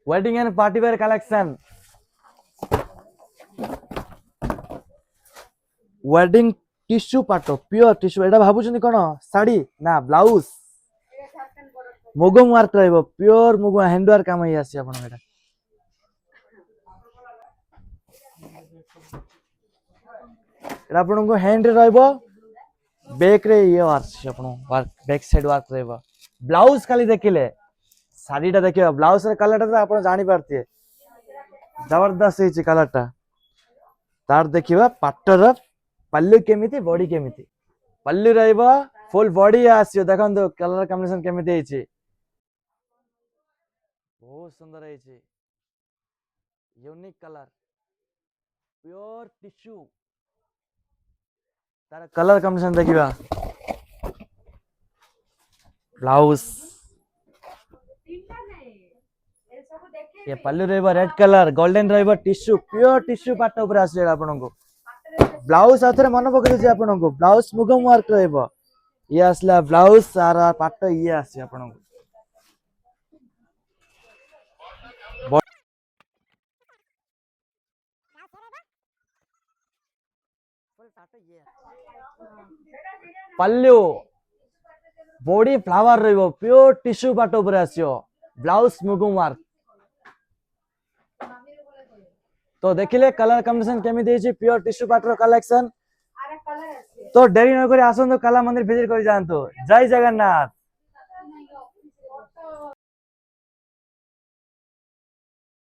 Wedding and party wear collection, wedding tissue পাট, pure tissue. এটা ভাবুଛନ୍ତି কোন শাড়ি না ব্লাউজ? মুଗম ওয়ার্ক ରହିବ, ପିଓର ମୁଗ ହ୍ୟାଣ୍ଡ ୱାର୍କ କାମ ହେଇ ଆସିଛି ଆପଣଙ୍କ। ଏଟା এটা ଆପଣଙ୍କୁ ହ୍ୟାଣ୍ଡ ରେ ରହିବ, ବ୍ୟାକ ରେ ଇଏ ଆସୁଛି ଆପଣଙ୍କୁ ୱାର୍କ, ବ୍ୟାକ ସାଇଡ ୱାର୍କ ରହିବ। ବ୍ଲାଉଜ ଖାଲି ଦେଖିଲେ, ଶାଢୀଟା ଦେଖିବା, ବ୍ଲାଉଜ ର କଲର ଟା ତ ଆପଣ ଜାଣି ପାରୁଥିବେ, ଜବରଦସ୍ତ ହେଇଛି କଲର ଟା। ତାର ଦେଖିବା ପାଟର ପଲ୍ଲୁ କେମିତି, ବଡି କେମିତି। ପଲ୍ଲୁ ରହିବ, ଫୁଲ ବଡି ଆସିବ। ଦେଖନ୍ତୁ କଲର କମ୍ବିନେସନ କେମିତି ହେଇଛି, ବହୁତ ସୁନ୍ଦର ହେଇଛି, ୟୁନିକ୍ କଲର, ପିଓର ଟିସ୍ୟୁ। ତାର କଲର କମ୍ବିନେସନ ଦେଖିବା। ବ୍ଲାଉଜ ये पल्लू रहिबा रेड कलर, गोल्डन रहिबा टिश्यू, प्योर टिश्यू पाट ऊपर आसी आपनको। ब्लाउज आथरे मन पकड़ दे आपनको, ब्लाउज मुगम वर्क रहिबा। ये आसला ब्लाउज सारा पाट ये आसी आपनको। पल्लू बॉडी फ्लावर रहिबो, प्योर टिश्यू पाट ऊपर आसीओ, ब्लाउज मुगम वर्क। तो देखिले कलर कॉम्बिनेशन केमी देछि, प्योर टिश्यू पाटर कलेक्शन। तो डेरी न करी आसंतो कला मंदिर विजिट कर जानतो। जय जगन्नाथ।